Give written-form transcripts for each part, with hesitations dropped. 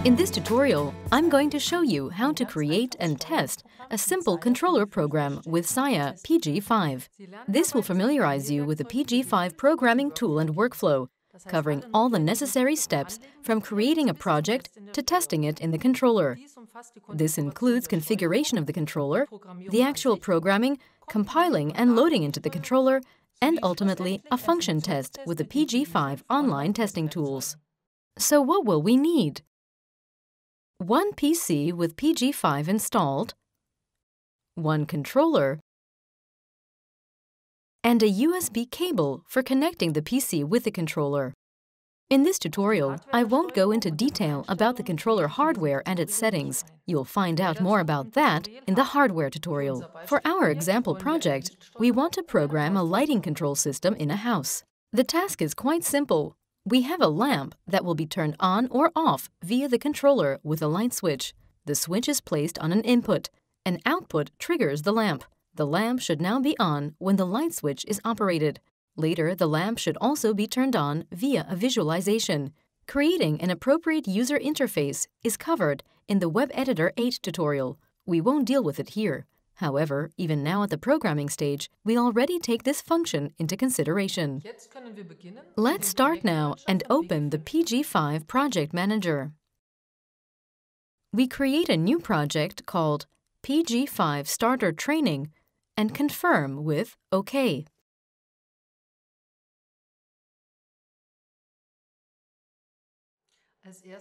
In this tutorial, I'm going to show you how to create and test a simple controller program with SIA PG5. This will familiarize you with the PG5 programming tool and workflow, covering all the necessary steps from creating a project to testing it in the controller. This includes configuration of the controller, the actual programming, compiling and loading into the controller, and ultimately a function test with the PG5 online testing tools. So what will we need? One PC with PG5 installed, one controller, and a USB cable for connecting the PC with the controller. In this tutorial, I won't go into detail about the controller hardware and its settings. You'll find out more about that in the hardware tutorial. For our example project, we want to program a lighting control system in a house. The task is quite simple. We have a lamp that will be turned on or off via the controller with a light switch. The switch is placed on an input. An output triggers the lamp. The lamp should now be on when the light switch is operated. Later, the lamp should also be turned on via a visualization. Creating an appropriate user interface is covered in the Web Editor 8 tutorial. We won't deal with it here. However, even now at the programming stage, we already take this function into consideration. Let's start now and open the PG5 Project Manager. We create a new project called PG5 Starter Training and confirm with OK.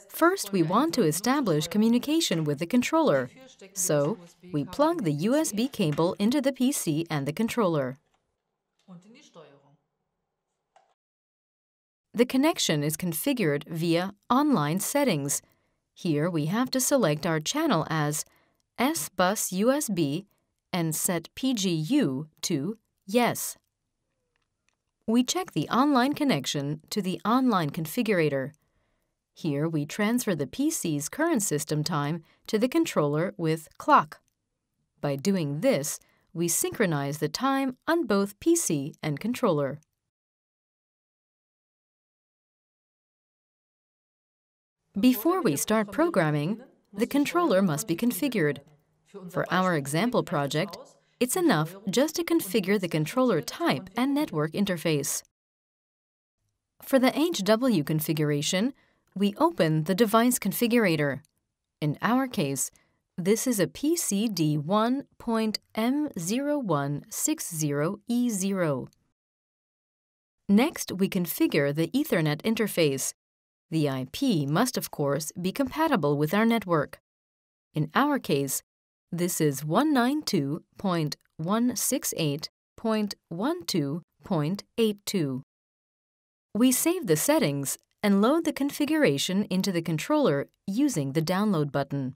First, we want to establish communication with the controller, so we plug the USB cable into the PC and the controller. The connection is configured via Online Settings. Here we have to select our channel as S-Bus USB and set PGU to Yes. We check the online connection to the online configurator. Here we transfer the PC's current system time to the controller with clock. By doing this, we synchronize the time on both PC and controller. Before we start programming, the controller must be configured. For our example project, it's enough just to configure the controller type and network interface. For the HW configuration, we open the device configurator. In our case, this is a PCD1.M0160E0. Next, we configure the Ethernet interface. The IP must, of course, be compatible with our network. In our case, this is 192.168.12.82. We save the settings and load the configuration into the controller using the Download button.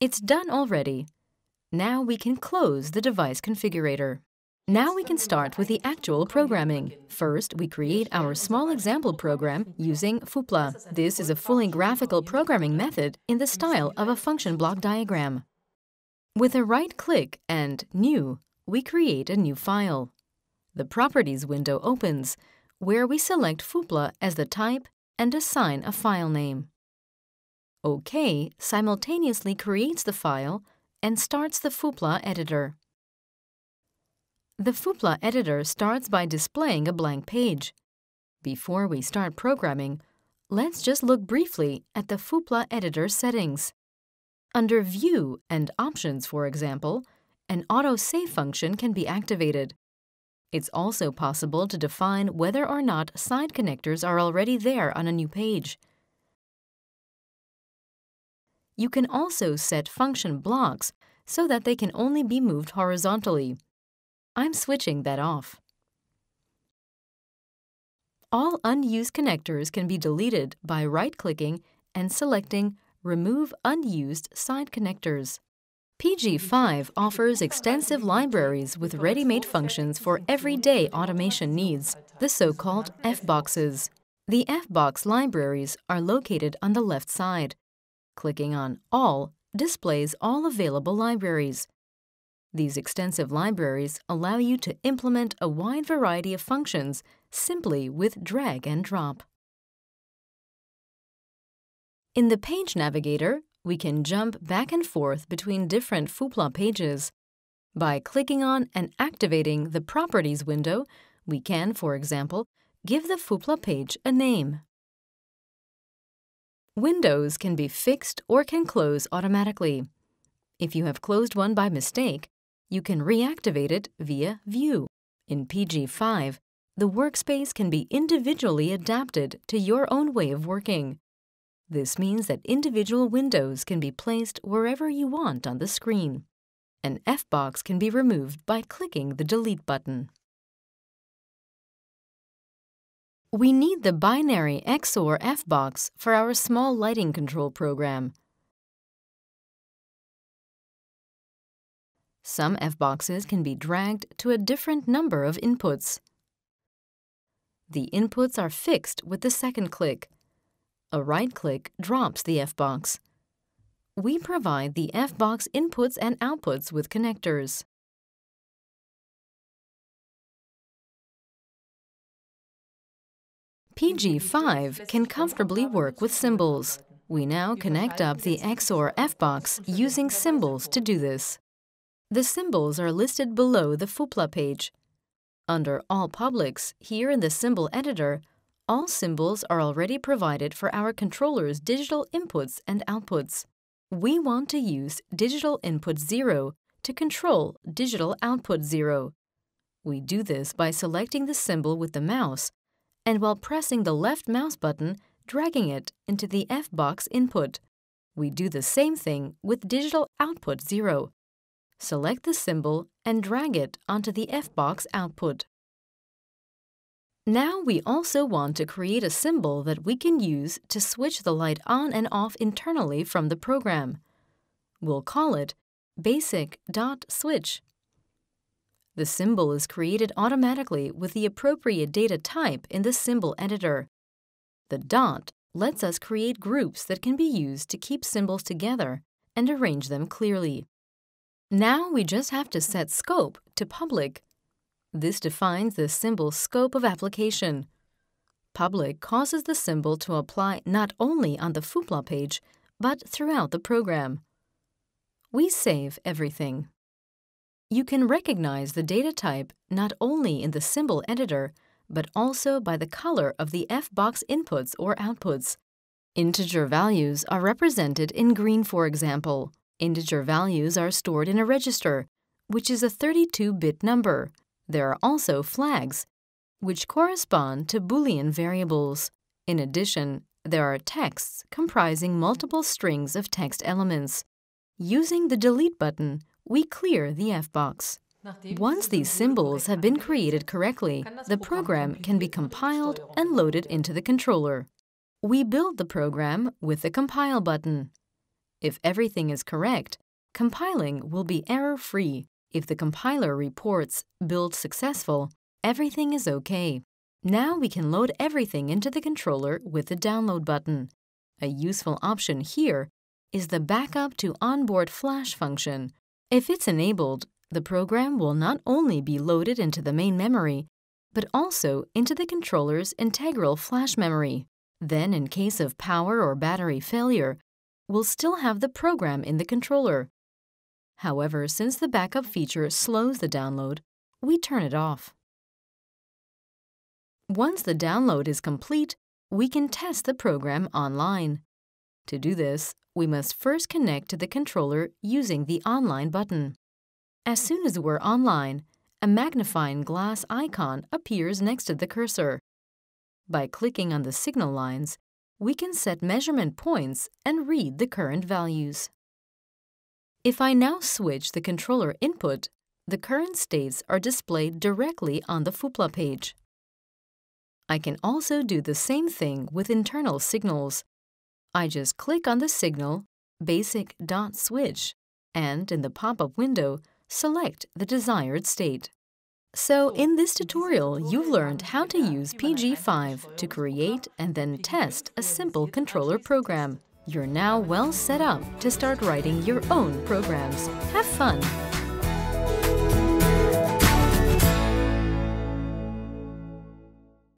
It's done already. Now we can close the device configurator. Now we can start with the actual programming. First, we create our small example program using FUPLA. This is a fully graphical programming method in the style of a function block diagram. With a right-click and New, we create a new file. The Properties window opens, where we select FUPLA as the type and assign a file name. OK simultaneously creates the file and starts the FUPLA editor. The FUPLA editor starts by displaying a blank page. Before we start programming, let's just look briefly at the FUPLA editor settings. Under View and Options, for example, an auto-save function can be activated. It's also possible to define whether or not side connectors are already there on a new page. You can also set function blocks so that they can only be moved horizontally. I'm switching that off. All unused connectors can be deleted by right-clicking and selecting Remove Unused Side Connectors. PG5 offers extensive libraries with ready-made functions for everyday automation needs, the so-called FBoxes. The FBox libraries are located on the left side. Clicking on All displays all available libraries. These extensive libraries allow you to implement a wide variety of functions simply with drag and drop. In the Page Navigator, we can jump back and forth between different FUPLA pages. By clicking on and activating the Properties window, we can, for example, give the FUPLA page a name. Windows can be fixed or can close automatically. If you have closed one by mistake, you can reactivate it via View. In PG5, the workspace can be individually adapted to your own way of working. This means that individual windows can be placed wherever you want on the screen. An FBox can be removed by clicking the Delete button. We need the binary XOR FBox for our small lighting control program. Some FBoxes can be dragged to a different number of inputs. The inputs are fixed with the second click. A right click drops the FBox. We provide the FBox inputs and outputs with connectors. PG5 can comfortably work with symbols. We now connect up the XOR FBox using symbols to do this. The symbols are listed below the FUPLA page. Under All Publics, here in the Symbol Editor, all symbols are already provided for our controller's digital inputs and outputs. We want to use digital input 0 to control digital output 0. We do this by selecting the symbol with the mouse and while pressing the left mouse button, dragging it into the FBox input. We do the same thing with digital output 0. Select the symbol and drag it onto the FBox output. Now we also want to create a symbol that we can use to switch the light on and off internally from the program. We'll call it basic.switch. The symbol is created automatically with the appropriate data type in the Symbol Editor. The dot lets us create groups that can be used to keep symbols together and arrange them clearly. Now we just have to set Scope to Public. This defines the symbol's scope of application. Public causes the symbol to apply not only on the FUPLA page, but throughout the program. We save everything. You can recognize the data type not only in the Symbol Editor, but also by the color of the FBox inputs or outputs. Integer values are represented in green, for example. Integer values are stored in a register, which is a 32-bit number. There are also flags, which correspond to Boolean variables. In addition, there are texts comprising multiple strings of text elements. Using the Delete button, we clear the FBox. Once these symbols have been created correctly, the program can be compiled and loaded into the controller. We build the program with the Compile button. If everything is correct, compiling will be error-free. If the compiler reports Build Successful, everything is okay. Now we can load everything into the controller with the Download button. A useful option here is the Backup to Onboard Flash function. If it's enabled, the program will not only be loaded into the main memory, but also into the controller's integral flash memory. Then, in case of power or battery failure, we'll still have the program in the controller. However, since the backup feature slows the download, we turn it off. Once the download is complete, we can test the program online. To do this, we must first connect to the controller using the Online button. As soon as we're online, a magnifying glass icon appears next to the cursor. By clicking on the signal lines, we can set measurement points and read the current values. If I now switch the controller input, the current states are displayed directly on the FUPLA page. I can also do the same thing with internal signals. I just click on the signal basic.switch and in the pop-up window, select the desired state. So in this tutorial, you've learned how to use PG5 to create and then test a simple controller program. You're now well set up to start writing your own programs. Have fun!